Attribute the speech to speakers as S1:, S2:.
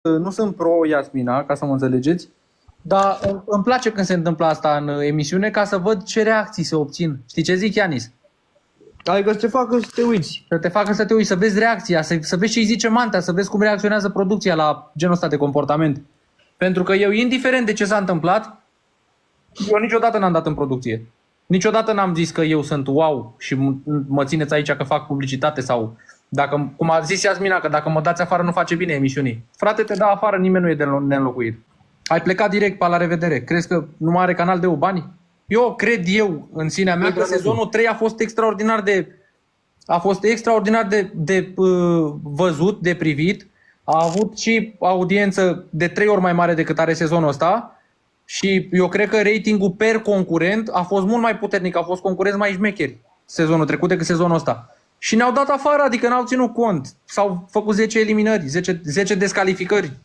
S1: Nu sunt pro Iasmina, ca să mă înțelegeți, dar îmi place când se întâmplă asta în emisiune ca să văd ce reacții se obțin. Știi ce zic, Ianis?
S2: Adică să te facă să te uiți.
S1: Să te facă să te uiți, să vezi reacția, să vezi ce îi zice Mantea, să vezi cum reacționează producția la genul ăsta de comportament. Pentru că eu, indiferent de ce s-a întâmplat, eu niciodată n-am dat în producție. Niciodată n-am zis că eu sunt wow și mă țineți aici că fac publicitate sau... Dacă, cum a zis Iasmina, că dacă mă dați afară nu face bine emisiunii. Frate, te dau afară, nimeni nu e de neînlocuit. Ai plecat direct pe la revedere. Crezi că nu mai are canal de bani? Eu cred în sinea mea că sezonul 3 a fost extraordinar de văzut, de privit. A avut și audiență de 3 ori mai mare decât are sezonul ăsta. Și eu cred că ratingul per concurent a fost mult mai puternic, a fost concurenți mai șmecheri sezonul trecut decât sezonul ăsta. Și ne-au dat afară, adică n-au ținut cont. S-au făcut 10 eliminări, 10 descalificări.